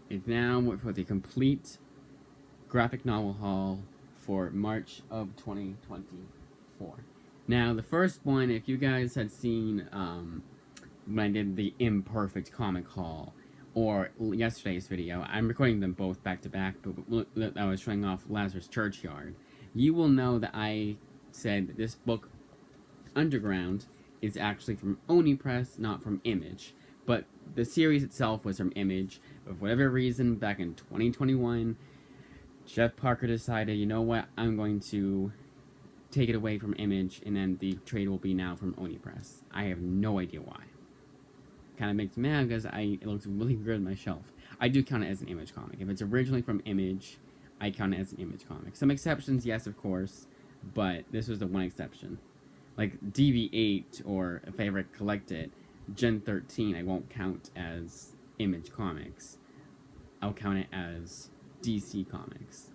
It's now for the complete graphic novel haul for March of 2024. Now, the first one, if you guys had seen when I did the imperfect comic haul or yesterday's video, I'm recording them both back to back, but I was showing off Lazarus Churchyard. You will know that I said that this book, Underground, is actually from Oni Press, not from Image. But the series itself was from Image. But for whatever reason, back in 2021, Jeff Parker decided, you know what, I'm going to take it away from Image, and then the trade will be now from Oni Press. I have no idea why. Kind of makes me mad because it looks really good on my shelf. I do count it as an Image comic. If it's originally from Image, I count it as an Image comic. Some exceptions, yes, of course, but this was the one exception. Like DV8, or if I ever collect it, Gen 13, I won't count as Image Comics. I'll count it as DC Comics.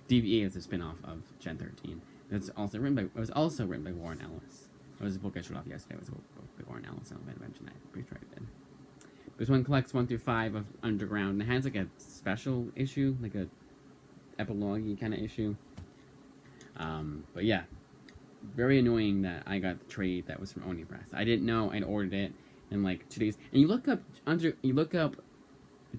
DV8 is a spin-off of Gen 13. It was also written by Warren Ellis. It was a book I showed off yesterday. It was a book by Warren Ellis. I don't know if I mentioned that. I'm pretty sure I did. This one collects 1 through 5 of Underground. And it has like a special issue, like a epilogue-y kind of issue. But yeah, very annoying that I got the trade that was from Oni Press. I didn't know. I'd ordered it in like 2 days. And you look up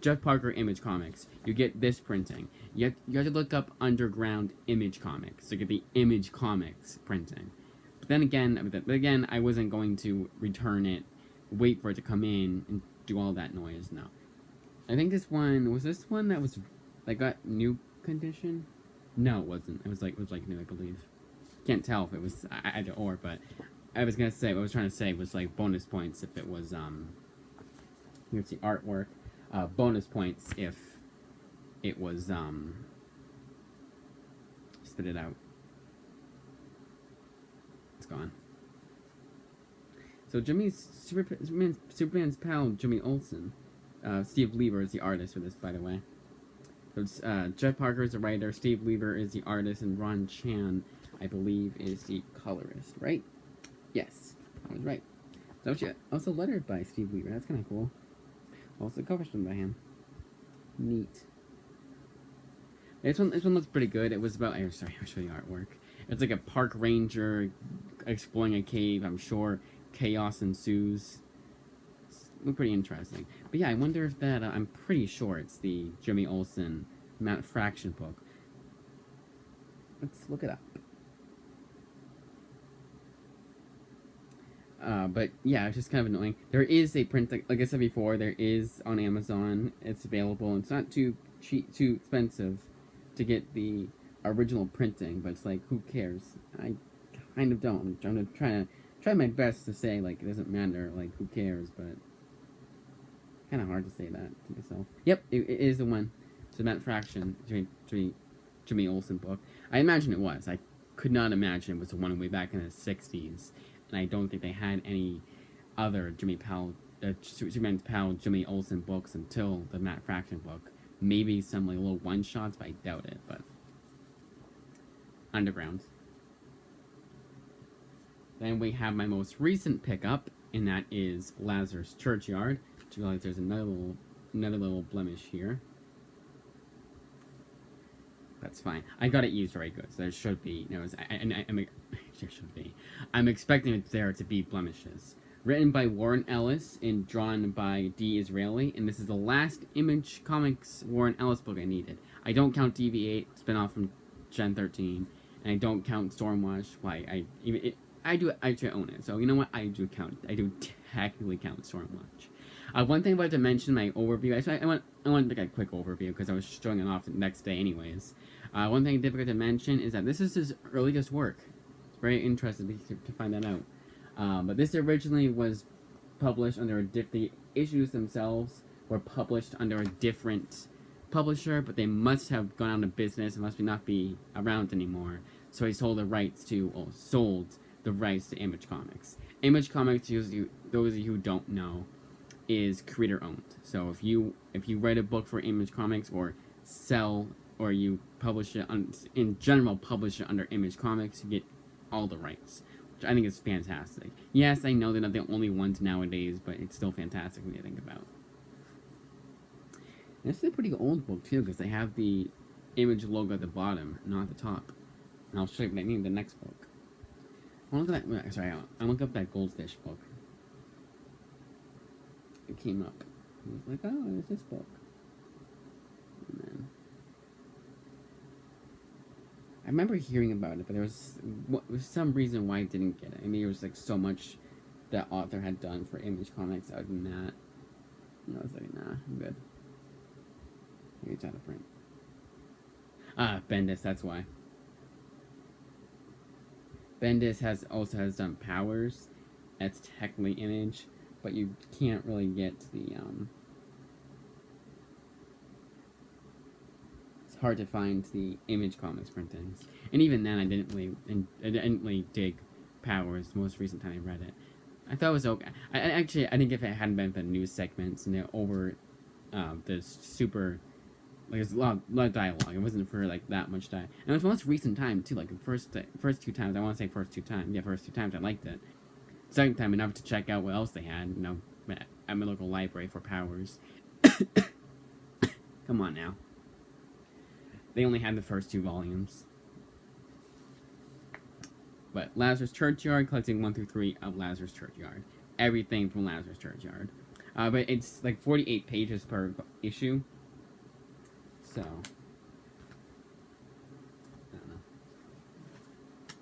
Jeff Parker Image Comics, you get this printing. You have to look up Underground Image Comics to get the Image Comics printing. But then again, I wasn't going to return it, wait for it to come in, and do all that noise. No. I think this one that got new condition? No, it wasn't. It was like new, I believe. Can't tell if it was either or, but I was trying to say was like bonus points if it was here's the artwork. Bonus points if it was spit it out. It's gone. So Superman's pal Jimmy Olsen. Steve Lieber is the artist for this, by the way. So it's, Jeff Parker is the writer, Steve Lieber is the artist, and Ron Chan, I believe, is the colorist, right? Yes, I was right. So also lettered by Steve Lieber. That's kind of cool. Also cover's done by him. Neat. This one looks pretty good. It was about. I'll show you the artwork. It's like a park ranger exploring a cave. I'm sure chaos ensues. Look pretty interesting. But yeah, I wonder if that. I'm pretty sure it's the Jimmy Olsen Matt Fraction book. Let's look it up. But yeah, it's just kind of annoying. There is a print, like I said before, there is on Amazon. It's available. It's not too expensive to get the original printing, but it's like, who cares? I kind of don't. I'm try my best to say, like, it doesn't matter, like, who cares, but kind of hard to say that to myself. Yep, it is the one. It's the Matt Fraction, Jimmy Olsen book. I imagine it was. I could not imagine it was the one way back in the 60s. And I don't think they had any other Superman's pal Jimmy Olsen books until the Matt Fraction book. Maybe some like little one-shots, but I doubt it. But Underground. Then we have my most recent pickup, and that is Lazarus Churchyard. I realize there's another little blemish here. That's fine. I got it used very good, so there should be. There should be. I'm expecting there to be blemishes. Written by Warren Ellis and drawn by D. Israeli, and this is the last Image Comics Warren Ellis book I needed. I don't count DV8, spin-off from Gen 13, and I don't count Stormwatch. I do actually own it, so you know what? I do technically count Stormwatch. One thing I'd like to mention my overview. Actually, I want to make a quick overview because I was showing it off the next day, anyways. One thing difficult to mention is that this is his earliest work. It's very interesting to find that out. But this originally was published under the issues themselves were published under a different publisher, but they must have gone out of business and must not be around anymore. So he sold the rights to Image Comics. Image Comics, those of you who don't know, is creator owned. So if you write a book for Image Comics or sell or you publish it in general publish it under Image Comics, you get all the rights, which I think is fantastic. Yes, I know they're not the only ones nowadays, but it's still fantastic when you think about. This is a pretty old book too, because they have the Image logo at the bottom, not at the top. And I'll show you what I mean in the next book. I'll look at that. Sorry, I'll look up that Goldfish book. It came up. I was like, oh, there's this book. And then I remember hearing about it, but there was some reason why I didn't get it. I mean, it was like so much that author had done for Image Comics. Other than that, and I was like, nah, I'm good. Maybe it's out of print. Ah, Bendis, that's why. Bendis also has done Powers. That's technically Image, but you can't really get the it's hard to find the Image Comics printings. And even then, I didn't really dig Powers. The most recent time I read it, I thought it was okay. I think if it hadn't been for the news segments and this super. Like, there's a lot of dialogue. It wasn't for, like, that much time. And it was the most recent time, too. Like, the first two times, I want to say first two times. Yeah, first two times, I liked it. Second time, enough to check out what else they had, you know, at my local library for Powers. Come on, now. They only had the first 2 volumes. But Lazarus Churchyard, collecting 1 through 3 of Lazarus Churchyard. Everything from Lazarus Churchyard. But it's, like, 48 pages per issue. So, I don't know.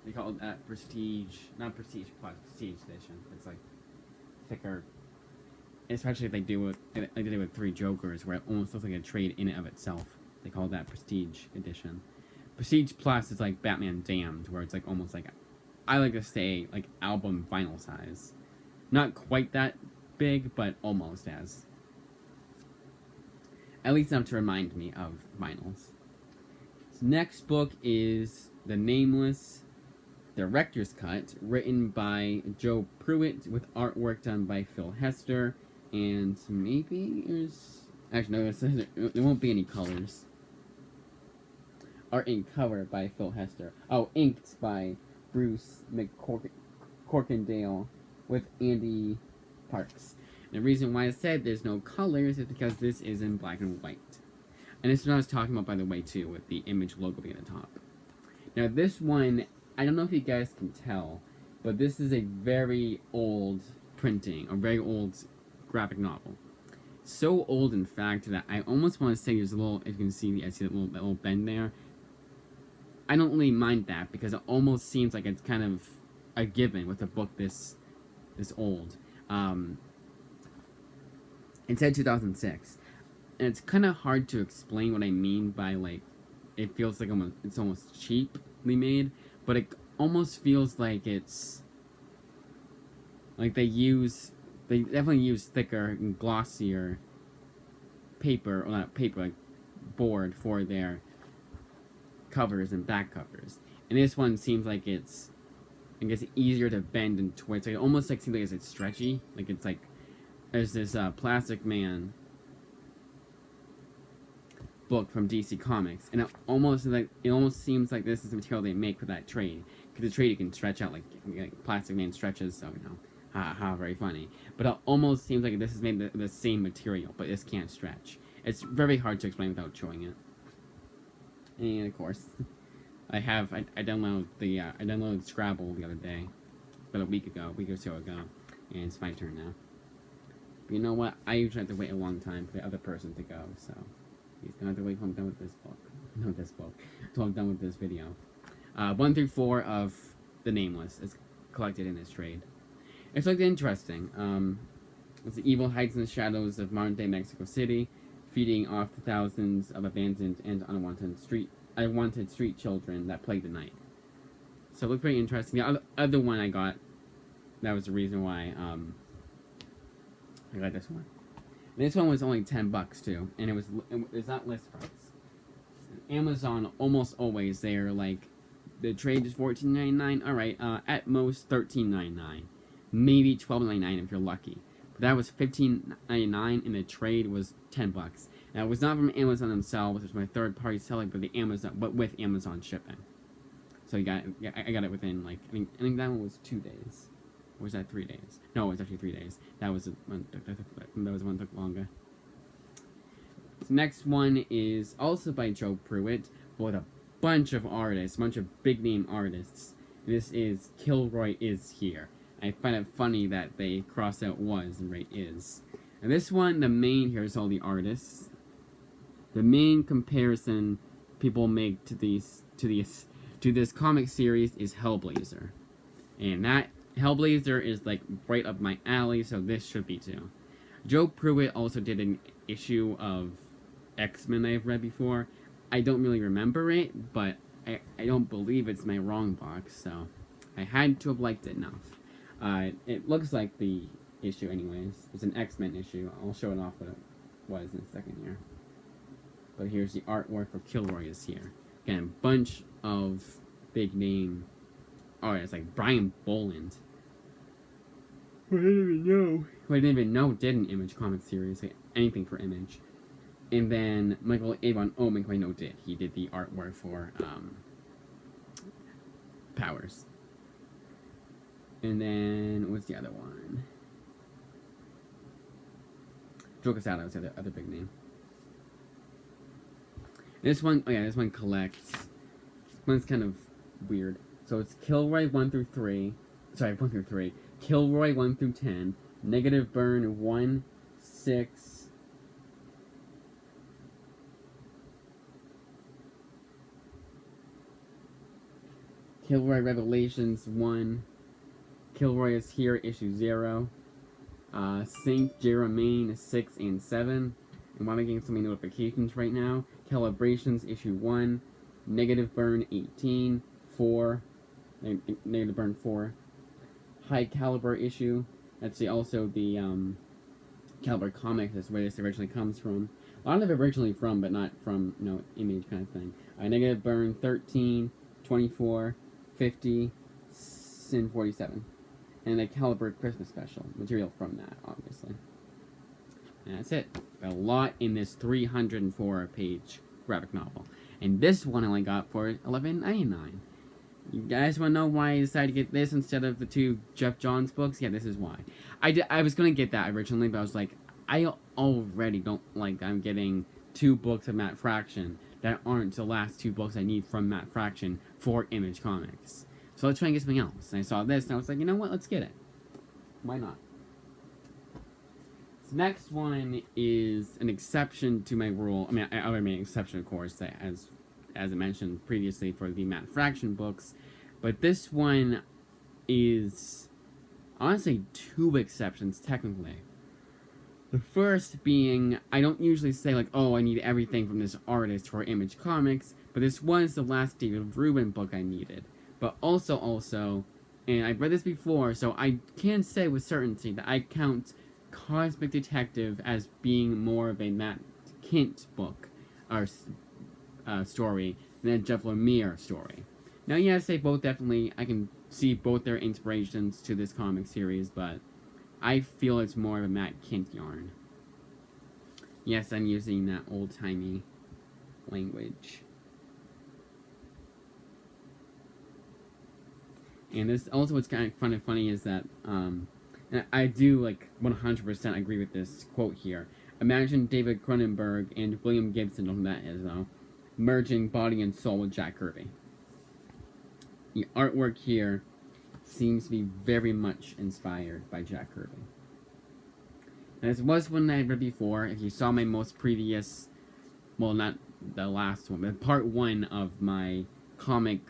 They call it that Prestige, not Prestige Plus, Prestige Edition. It's like thicker, especially if they do it like they did with 3 Jokers, where it almost looks like a trade in and of itself. They call that Prestige Edition. Prestige Plus is like Batman Damned, where it's like almost like, I like to say like album vinyl size, not quite that big, but almost as. At least enough to remind me of vinyls. This next book is The Nameless Director's Cut, written by Joe Pruitt, with artwork done by Phil Hester, and maybe there's... Actually, no, there won't be any colors. Art and cover by Phil Hester. Oh, inked by Bruce McCorkindale, with Andy Parks. The reason why I said there's no colors is because this is in black and white. And this is what I was talking about, by the way, too, with the Image logo being at the top. Now, this one, I don't know if you guys can tell, but this is a very old printing, a very old graphic novel. So old, in fact, that I almost want to say there's a little, if you can see, I see that little bend there. I don't really mind that, because it almost seems like it's kind of a given with a book this old. It said 2006, and it's kind of hard to explain what I mean by, like, it feels like it's almost cheaply made, but it almost feels like it's, like they definitely use thicker and glossier paper, or not paper, like board for their covers and back covers. And this one seems like it's, I guess, easier to bend and twist. Like, it almost like seems like it's stretchy, like it's like, there's this Plastic Man book from DC Comics, and it almost seems like this is the material they make for that trade, because the trade you can stretch out like Plastic Man stretches, so you know, ha, very funny. But it almost seems like this is made the same material, but this can't stretch. It's very hard to explain without showing it. And of course, I downloaded Scrabble the other day, about a week or so ago, and it's my turn now. But you know what? I usually have to wait a long time for the other person to go, so he's gonna have to wait until I'm done with this book. Not this book. Until I'm done with this video. 1 through 4 of The Nameless is collected in this trade. It's like interesting. It's the evil hides in the shadows of modern-day Mexico City, feeding off the thousands of abandoned and unwanted street children that plague the night. So it looked pretty interesting. The other one I got, that was the reason why I got this one. And this one was only $10 too, and it was not list price. Amazon almost always, they're like, the trade is $14.99. All right, at most $13.99, maybe $12.99 if you're lucky. But that was $15.99, and the trade was $10. Now it was not from Amazon themselves; it was my third-party seller, but with Amazon shipping. So I got it within like I think that one was 2 days. Or was that 3 days? No, it was actually 3 days. That was one took longer. The next one is also by Joe Pruitt, with a bunch of artists, a bunch of big name artists. This is Killroy Is Here. I find it funny that they cross out was and write is. And this one, the main, here's all the artists. The main comparison people make to this comic series is Hellblazer. And that Hellblazer is like right up my alley, so this should be too. Joe Pruitt also did an issue of X-Men I've read before. I don't really remember it, but I don't believe it's my wrong box, so I had to have liked it enough. It looks like the issue anyways. It's an X-Men issue. I'll show it off what it was in a second here. But here's the artwork for Killroy Is Here. Again, a bunch of big name artists, like Brian Boland. Who I didn't even know did an Image comic series, like anything for Image. And then Michael Avon Omen, who I know did. He did the artwork for Powers. And then, what's the other one? Joe Quesada was the other big name. This one, oh yeah, this one collects. This one's kind of weird. So it's Killroy 1 through 3. Sorry, 1 through 3. Killroy 1 through 10. Negative Burn 1, 6. Killroy Revelations 1. Killroy Is Here, issue 0. Saint Germain 6 and 7. And why am I getting so many notifications right now? Calibrations, issue 1. Negative Burn 18. 4. Negative Burn 4. High Caliber issue. That's also the Caliber comic. That's where this originally comes from. A lot of it originally from, but not from, Image kind of thing. Negative Burn 13, 24, 50, and 47. And a Caliber Christmas special. Material from that, obviously. And that's it. A lot in this 304-page graphic novel. And this one I only got for $11.99. You guys want to know why I decided to get this instead of the 2 Jeff Johns books? Yeah, this is why. I was going to get that originally, but I was like, I already don't like I'm getting 2 books of Matt Fraction that aren't the last 2 books I need from Matt Fraction for Image Comics. So let's try and get something else. And I saw this, and I was like, you know what? Let's get it. Why not? This next one is an exception to my rule. I mean, I already made an exception, of course, as I mentioned previously for the Matt Fraction books. But this one is, honestly, 2 exceptions, technically. The first being, I don't usually say, like, oh, I need everything from this artist for Image Comics, but this was the last David Rubin book I needed. But also, and I've read this before, so I can say with certainty that I count Cosmic Detective as being more of a Matt Kindt book, or story, than a Jeff Lemire story. Now, yes, they both definitely, I can see both their inspirations to this comic series, but I feel it's more of a Matt Kindt yarn. Yes, I'm using that old-timey language. And this also what's kind of funny is that and I do 100% agree with this quote here. Imagine David Cronenberg and William Gibson, don't know who that is though, merging body and soul with Jack Kirby. The artwork here seems to be very much inspired by Jack Kirby. And this was one I read before. If you saw my most previous, well, not the last one, but part 1 of my comic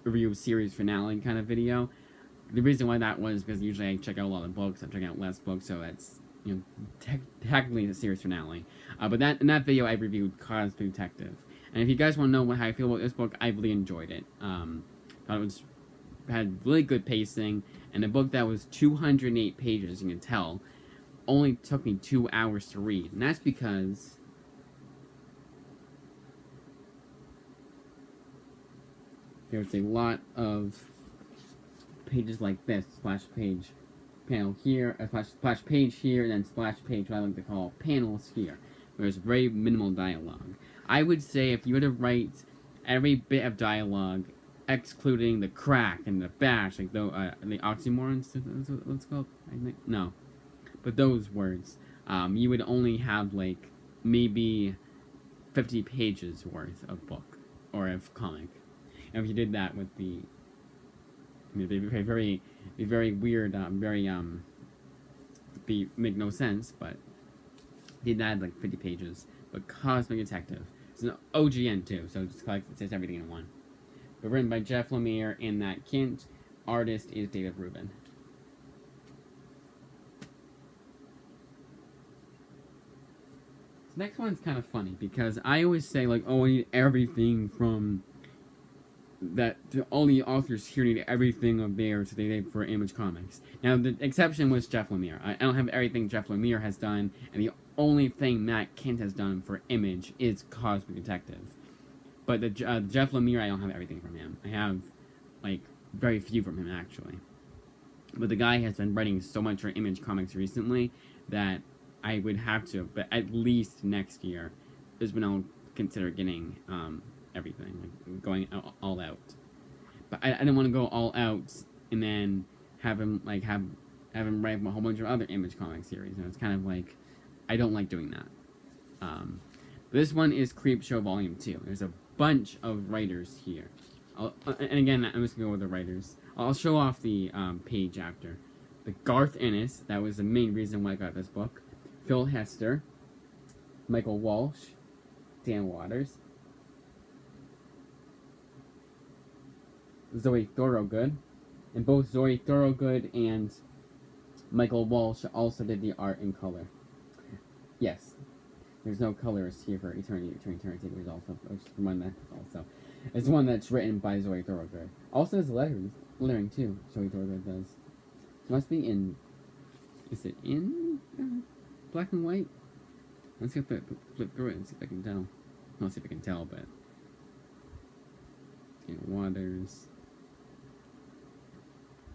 review series finale kind of video. The reason why that was because usually I check out a lot of books. I'm checking out less books, so that's technically the series finale. But in that video I reviewed Cosmic Detective. And if you guys want to know how I feel about this book, I really enjoyed it. Thought it had really good pacing, and a book that was 208 pages, you can tell, only took me 2 hours to read. And that's because there's a lot of pages like this, splash page panel here, a splash page here, and then splash page, what I like to call panels here. There's very minimal dialogue. I would say if you were to write every bit of dialogue, excluding the crack and the bash, the oxymorons, that's what it's called, I think? No. But those words, you would only have like maybe 50 pages worth of book or of comic. And if you did that with the, it'd be very weird, make no sense, but did that like 50 pages. But Cosmic Detective, it's an OGN too, so it's like it says everything in one. But written by Jeff Lemire and Matt Kindt, artist is David Rubin. This next one's kind of funny because I always say like, oh, I need everything from that. All the authors here need everything of theirs they did for Image Comics. Now the exception was Jeff Lemire. I don't have everything Jeff Lemire has done, and the only thing Matt Kindt has done for Image is Cosmic Detective. But the Jeff Lemire, I don't have everything from him. I have like very few from him actually. But the guy has been writing so much for Image Comics recently that I would have to, but at least next year is when I'll consider getting everything, like going all out. But I didn't want to go all out and then have him like have him write a whole bunch of other Image Comics series. And it's kind of like I don't like doing that. This one is Creepshow Volume 2. There's a bunch of writers here. And again, I'm just gonna go with the writers. I'll show off the page after. The Garth Ennis, that was the main reason why I got this book. Phil Hester, Michael Walsh, Dan Waters, Zoe Thorogood, and both Zoe Thorogood and Michael Walsh also did the art in color. Yes, there's no colorist here for Eternity. There's also one that also. It's one that's written by Zoe Thorogood. Also has lettering too. Zoe Thorogood does. It must be in. Is it in black and white? Let's see if I flip through it and see if I can tell. I'll see if I can tell, but Waters.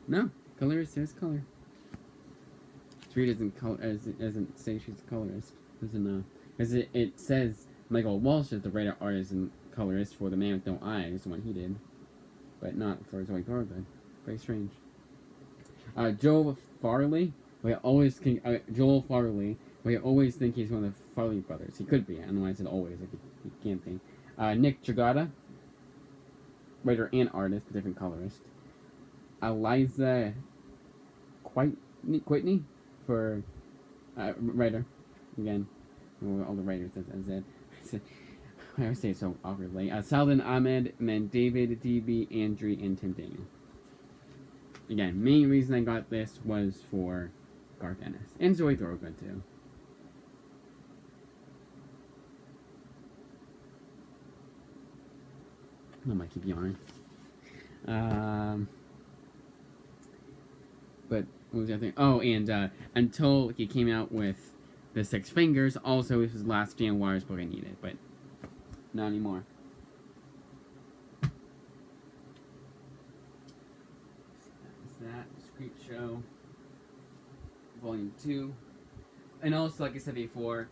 No, colorist says color. Tree doesn't say she's a colorist. Doesn't know. Because it says Michael Walsh is the writer, artist, and colorist for The Man with No Eyes, the one he did, but not for Zoe Thorogood. Very strange. Joel Farley. Joel Farley. We always think he's one of the Farley brothers. He could be. I don't know why I said always. Like he can't be. Nick Jagata, writer and artist, but different colorist. Eliza Quitney for writer. Again, all the writers as I said. I always say it so awkwardly. Saladin Ahmed, and then David, D.B., Andrew, and Tim Daniel. Again, main reason I got this was for Garth Ennis. And Zoe Thorogood, too. I might keep yawning. But what was the other thing? Oh, and until he came out with The Six Fingers, also this was the last Dan Waters book I needed, but not anymore. That was Creepshow Volume 2. And also, like I said before,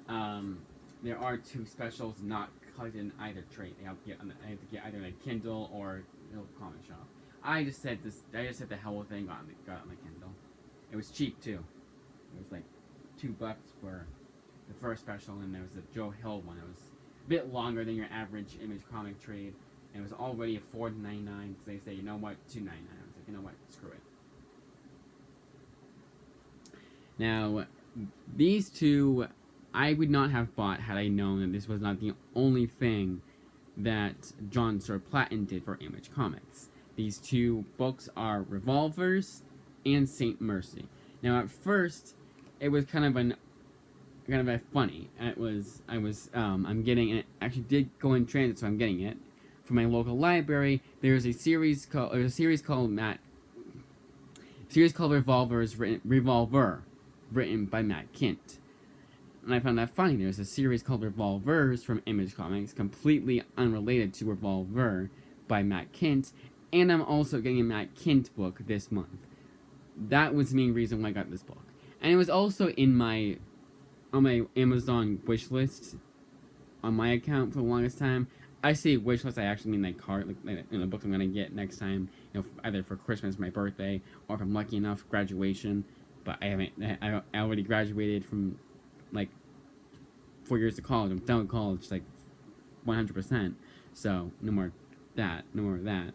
there are 2 specials not collected in either trade. I have to get either a Kindle or a comic shop. I just said the hell thing got it on the Kindle. It was cheap too. It was like $2 for the first special, and there was the Joe Hill one. It was a bit longer than your average Image comic trade, and it was already a $4.99 because they say, you know what, $2.99. I was like, you know what, screw it. Now, these 2 I would not have bought had I known that this was not the only thing that John Surplatin did for Image Comics. These 2 books are Revolvers and Saint Mercy. Now, at first, it was kind of a funny. I'm getting it. Actually, did go in transit, so I'm getting it from my local library. There's a series called Revolver, written by Matt Kindt. And I found that funny. There's a series called Revolvers from Image Comics, completely unrelated to Revolver by Matt Kindt, and I'm also getting a Matt Kindt book this month. That was the main reason why I got this book. And it was also on my Amazon wish list on my account for the longest time. I say wish list, I actually mean like card, like the books I'm gonna get next time, either for Christmas, my birthday, or if I'm lucky enough, graduation. but I haven't. I already graduated from like 4 years of college. I'm done with college like 100%. So no more that. No more of that.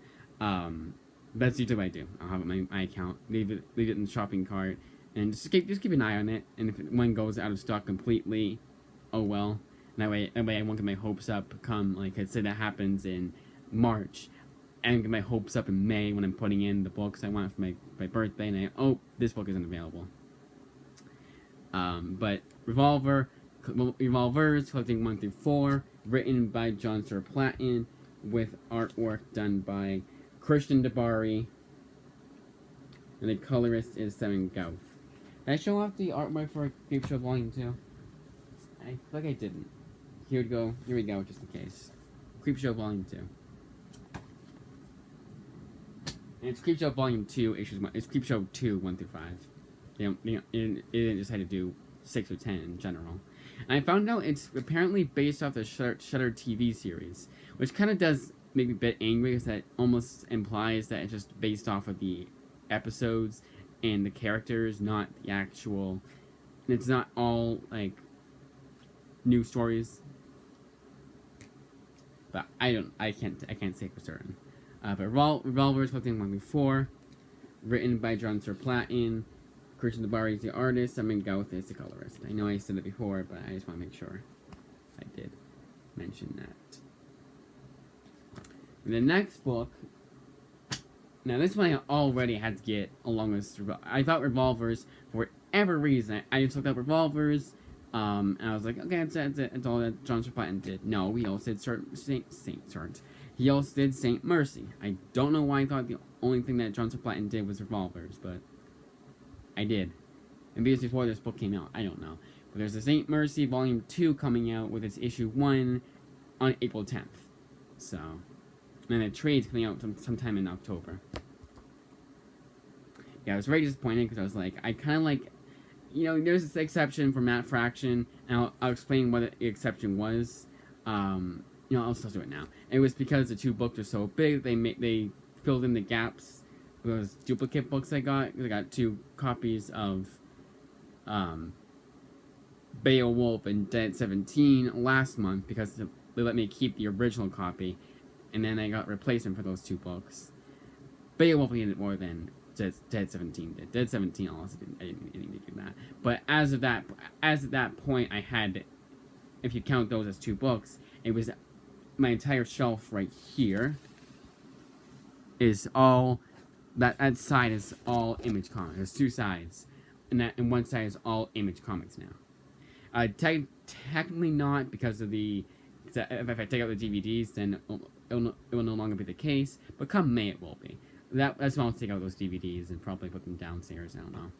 That's usually what I do. I'll have it in my account, leave it in the shopping cart, and just keep an eye on it. And if one goes out of stock completely, oh well. That way I won't get my hopes up. Come like I say that happens in March, and get my hopes up in May when I'm putting in the books I want for my birthday, and this book isn't available. But Revolvers collecting 1 through 4, written by John Platin, with artwork done by Christian Dabari, and the colorist is Simon Gauff. Did I show off the artwork for Creepshow Volume 2? I feel like I didn't. Here we go, just in case. Creepshow Volume 2. And it's Creepshow Volume 2, issues 1. It's Creepshow 2, 1 through 5. It didn't decide to do 6 or 10 in general. And I found out it's apparently based off the Shudder TV series, which kind of does make me a bit angry, because that almost implies that it's just based off of the episodes and the characters, not the actual. It's not all like new stories. But I can't say for certain. But Revolvers collecting 1 through 4, written by John Platin. Christian Dabari is the artist. Simon Gauff is the colorist. I know I said it before, but I just want to make sure I did mention that. The next book. Now, this one I already had to get along with. I thought Revolvers, for whatever reason, I just looked up Revolvers, and I was like, okay, that's all that John Platin did. No, he also did He also did Saint Mercy. I don't know why I thought the only thing that John Platin did was Revolvers, but I did. And because before this book came out, I don't know. But there's a Saint Mercy Volume 2 coming out with its issue 1 on April 10th. So, and a trade's coming out sometime in October. Yeah, I was very disappointed because I was like, I kind of like, there's this exception for Matt Fraction, and I'll explain what the exception was. I'll still do it now. It was because the 2 books are so big, they filled in the gaps. Those duplicate books I got 2 copies of Beowulf and Dead 17 last month, because they let me keep the original copy, and then I got replacement for those 2 books. Beowulf needed more than Dead 17 did. Dead 17 also I didn't need to do that. But as of that point, I had, if you count those as 2 books, it was my entire shelf right here is all. That side is all Image Comics. There's 2 sides, and one side is all Image Comics now. Technically not, because of if I take out the DVDs, then it will no longer be the case. But come May, it will be. That's why I'll take out those DVDs and probably put them downstairs. I don't know,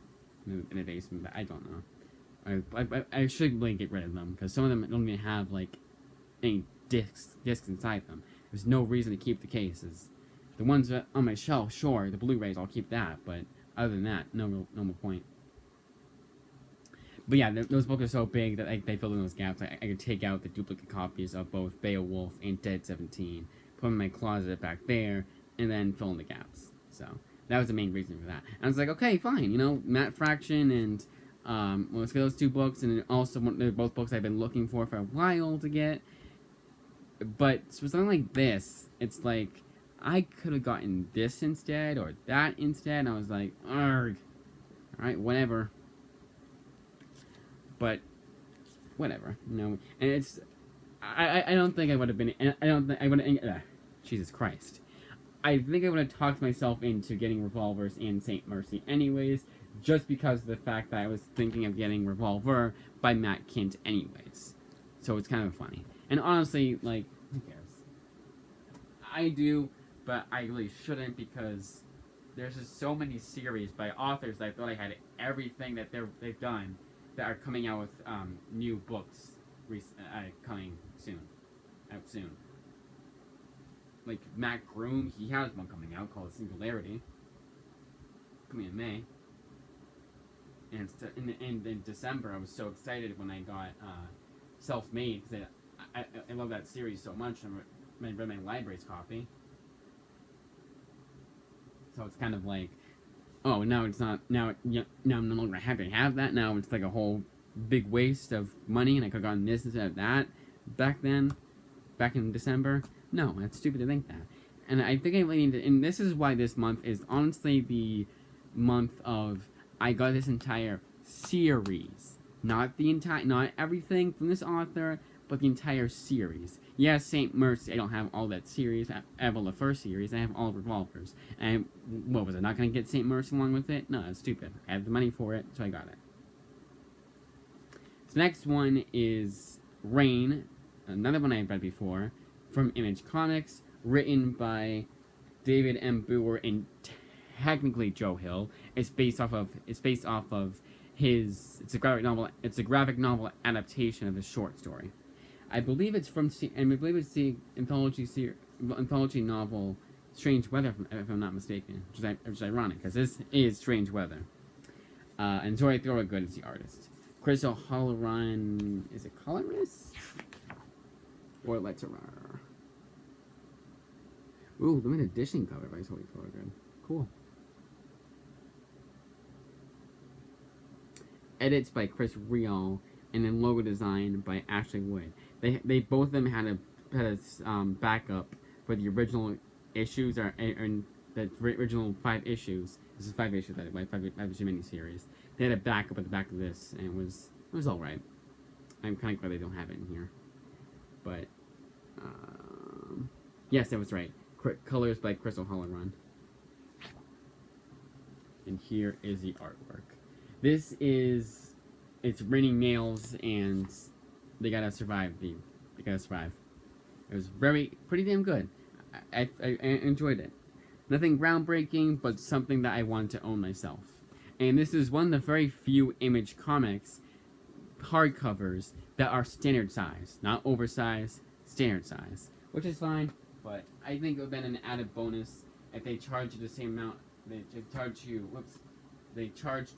in the basement. But I don't know. I should really get rid of them, because some of them don't even have like any discs inside them. There's no reason to keep the cases. The ones on my shelf, sure, the Blu-rays, I'll keep that, but other than that, no more point. But yeah, those books are so big that they fill in those gaps. I could take out the duplicate copies of both Beowulf and Dead 17, put them in my closet back there, and then fill in the gaps. So that was the main reason for that. And I was like, okay, fine, Matt Fraction and let's get those 2 books, and also they're both books I've been looking for a while to get. But for something like this, it's like, I could have gotten this instead, or that instead, and I was like, argh. Alright, whatever. But, whatever, And it's, I don't think I would have been, I don't think I would have, Jesus Christ. I think I would have talked myself into getting Revolvers and Saint Mercy anyways, just because of the fact that I was thinking of getting Revolver by Matt Kindt anyways. So it's kind of funny. And honestly, like, who cares? I do, but I really shouldn't, because there's just so many series by authors that I thought I had everything that they've done that are coming out with new books coming out soon. Like Matt Groom, he has one coming out called Singularity, coming in May. And in December, I was so excited when I got Self-Made, because I love that series so much. I read my library's copy. So it's kind of like, oh, now it's not, now I'm no longer happy to have that. Now it's like a whole big waste of money, and I could have gotten this instead of that back then, back in December. No, that's stupid to think that. And I think I really need to, and this is why this month is honestly the month of, I got this entire series. Not everything from this author, but the entire series. Yes, Saint Mercy, I don't have all that series. I have all the first series. I have all of Revolvers. And what was I not going to get Saint Mercy along with it? No, that's stupid. I had the money for it, so I got it. The next one is Rain, another one I've read before, from Image Comics, written by David M. Brewer and technically Joe Hill. It's based off of his. It's a graphic novel adaptation of his short story. I believe it's the anthology novel Strange Weather, if I'm not mistaken, which is ironic because this is Strange Weather. And Zoe Thorogood is the artist. Chris O'Halloran, is it colorist or letterer? Ooh, limited edition cover by Zoe Thorogood. Cool. Edits by Chris Real, and then logo design by Ashley Wood. They both of them had a backup for the original issues and the original 5 issues. This is 5 issues, by the way, 5 issue miniseries. They had a backup at the back of this, and it was all right. I'm kind of glad they don't have it in here, but yes, that was right. Colors by Chris O'Halloran. And here is the artwork. It's raining nails, and they gotta survive. They gotta survive. It was pretty damn good. I enjoyed it. Nothing groundbreaking, but something that I wanted to own myself. And this is one of the very few Image Comics hardcovers that are standard size, not oversized, standard size, which is fine. But I think it would have been an added bonus if they charged you the same amount. They charged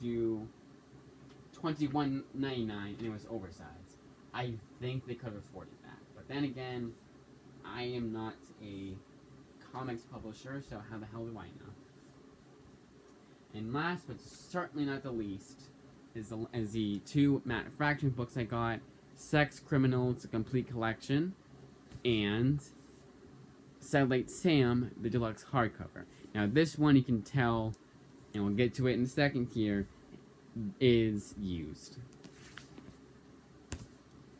you $21.99 and it was oversized. I think they could have afforded that. But then again, I am not a comics publisher, so how the hell do I know? And last but certainly not the least is the 2 Matt Fraction books I got: Sex Criminals, a complete collection, and Satellite Sam, the deluxe hardcover. Now this one, you can tell, and we'll get to it in a second here, is used.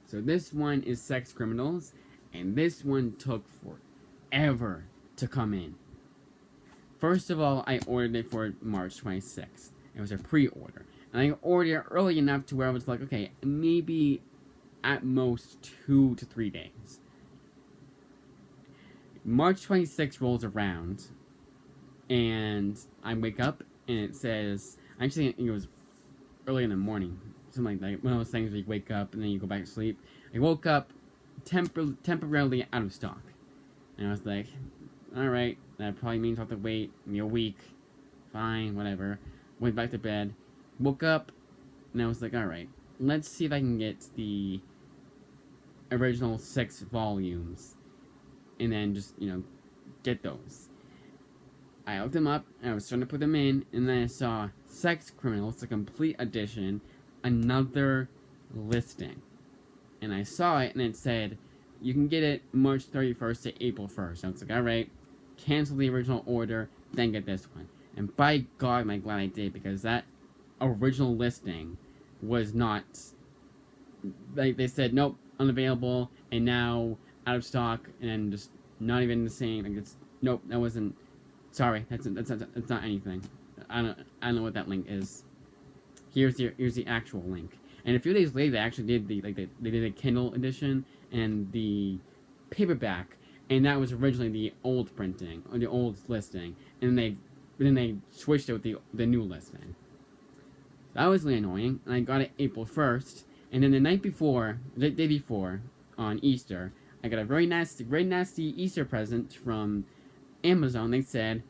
So this one is Sex Criminals, and this one took forever to come in. First of all, I ordered it for March 26th. It was a pre-order. And I ordered it early enough to where I was like, okay, maybe at most 2 to 3 days. March 26th rolls around, and I wake up, and it says, actually, it was early in the morning, something like that. One of those things where you wake up, and then you go back to sleep. I woke up temporarily out of stock. And I was like, alright, that probably means I'll have to wait a week. Fine, whatever. Went back to bed. Woke up, and I was like, alright, let's see if I can get the original 6 volumes. And then just, get those. I looked them up, and I was starting to put them in, and then I saw Sex Criminals, the complete edition, another listing. And I saw it, and it said, you can get it March 31st to April 1st. I was like, alright, cancel the original order, then get this one. And by God, am I glad I did, because that original listing was not, they said, nope, unavailable, and now out of stock, and just not even the same. Like, nope, that wasn't, sorry, that's not anything. I don't know what that link is. Here's the actual link. And a few days later, they actually did they did a Kindle edition and the paperback, and that was originally the old printing or the old listing, and then they switched it with the new listing. That was really annoying, and I got it April 1st, and then the day before, on Easter, I got a very nasty Easter present from Amazon. They said,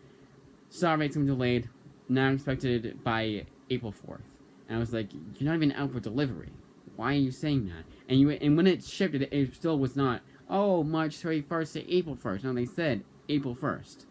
sorry, it's been delayed, now expected by April 4th. And I was like, you're not even out for delivery. Why are you saying that? And when it shipped, it still was not, oh, March 31st to April 1st. No, they said April 1st.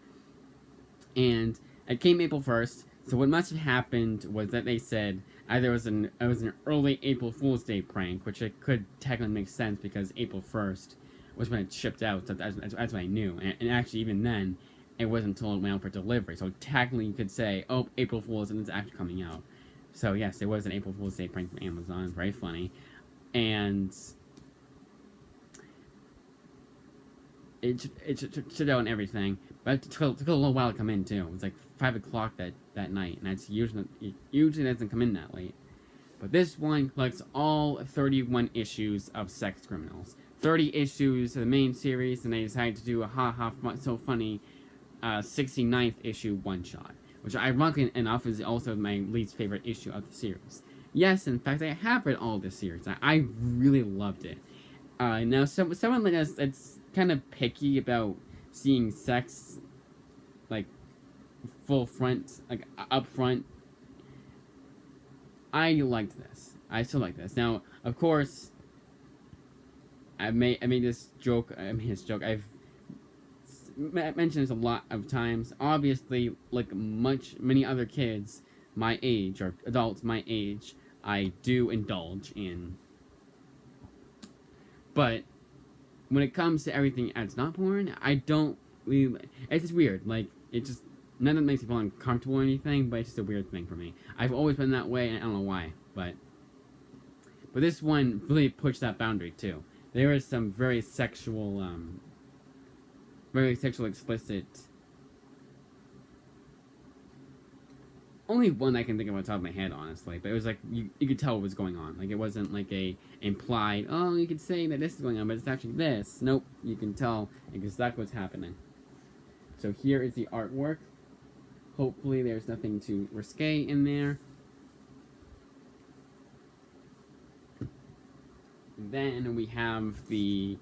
And it came April 1st, So what must have happened was that they said either it was an early April Fool's Day prank, which it could technically make sense because April 1st was when it shipped out, so that's what I knew. And actually, even then, it wasn't until it went out for delivery. So technically, you could say, oh, April Fool's, and it's actually coming out. So yes, it was an April Fool's Day prank from Amazon. Very funny. And it shipped out and everything. But it took a little while to come in, too. It was like 5 o'clock that night, and it usually doesn't come in that late. But this one collects all 31 issues of Sex Criminals. 30 issues of the main series, and they decided to do a so funny 69th issue one-shot, which ironically enough is also my least favorite issue of the series. Yes, in fact, I have read all this series. I really loved it. Now, someone like us that's kind of picky about seeing sex, like, full front, like, up front, I liked this. I still like this. Now, of course, I made this joke. I've mentioned this a lot of times. Obviously, like many other kids my age, or adults my age, I do indulge in. But when it comes to everything that's not porn, I don't really. It's just weird. Like, it just. None of it makes me feel uncomfortable or anything, but it's just a weird thing for me. I've always been that way, and I don't know why. But this one really pushed that boundary, too. There is some very sexual explicit. Only one I can think of on top of my head, honestly. But it was like, you could tell what was going on. Like, it wasn't like a implied, oh, you could say that this is going on, but it's actually this. Nope, you can tell exactly what's happening. So here is the artwork. Hopefully there's nothing too risque in there. Then we have the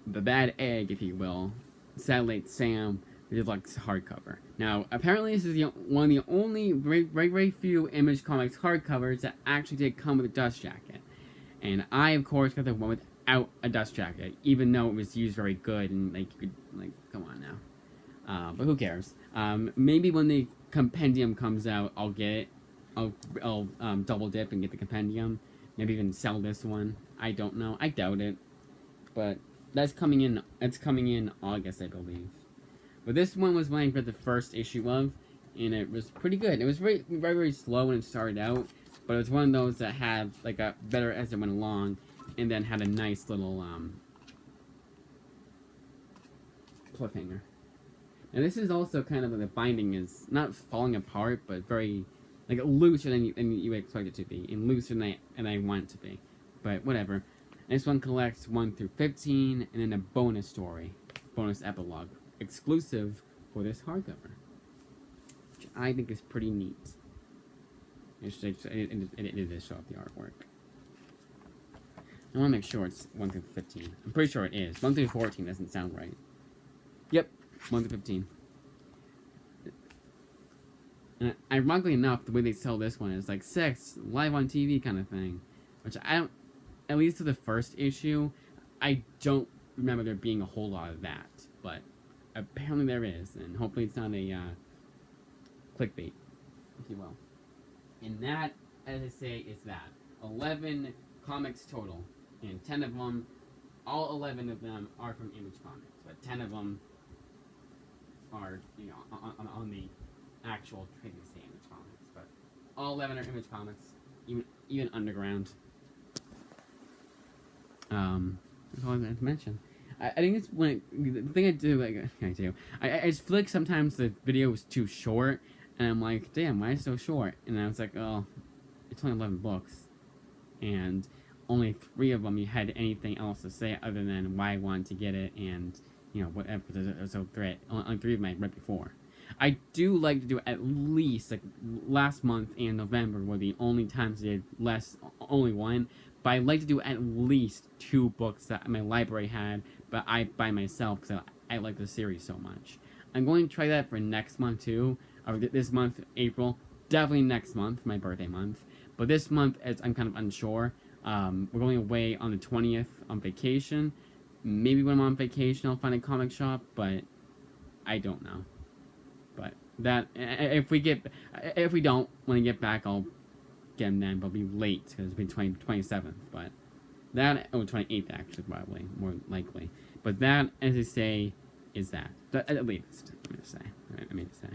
bad egg, if you will, Satellite Sam, the Deluxe hardcover. Now, apparently this is one of the only very few Image Comics hardcovers that actually did come with a dust jacket. And I, of course, got the one without a dust jacket, even though it was used very good and, like, you could, like, come on now. But who cares? Maybe when the compendium comes out, I'll get it. I'll double dip and get the compendium. Maybe even sell this one. I don't know. I doubt it. But that's coming in. It's coming in August, I believe. But this one was when I read the first issue of, and it was pretty good. It was very slow when it started out, but it was one of those that had like a better as it went along, and then had a nice little cliffhanger. And this is also kind of, the binding is not falling apart, but very, like, looser than you would expect it to be, and looser than I want it to be. But whatever. This one collects 1 through 15, and then a bonus story, bonus epilogue, exclusive for this hardcover, which I think is pretty neat. It does show up the artwork. I want to make sure it's 1 through 15. I'm pretty sure it is. 1 through 14 doesn't sound right. Yep. 1 to 15. And ironically enough, the way they sell this one is like sex, live on TV kind of thing. Which I don't, at least to the first issue, I don't remember there being a whole lot of that. But apparently there is, and hopefully it's not a clickbait, if you will. And that, as I say, is that. 11 comics total. And 10 of them, all 11 of them are from Image Comics. But 10 of them are, you know, on the actual trading stand Image Comics, but all 11 are Image Comics, even Underground. That's all I have to mention. I think it's when the thing I just feel like sometimes the video was too short, and I'm like, damn, why is it so short? And I was like, oh, it's only 11 books, and only 3 of them you had anything else to say other than why I wanted to get it, and you know, whatever, because so only 3 of them I read before. I do like to do at least, like, last month and November were the only times I did only one, but I like to do at least 2 books that my library had, but I by myself, because I like the series so much. I'm going to try that for next month, too, or this month, April, definitely next month, my birthday month, but this month, I'm kind of unsure. We're going away on the 20th on vacation. Maybe when I'm on vacation I'll find a comic shop, but I don't know. But That if we don't when I get back, I'll get them then, but it'll be late because it's been 27th. But that 28th actually probably more likely. But that, as I say, is that at least. I'm gonna say. I mean to say.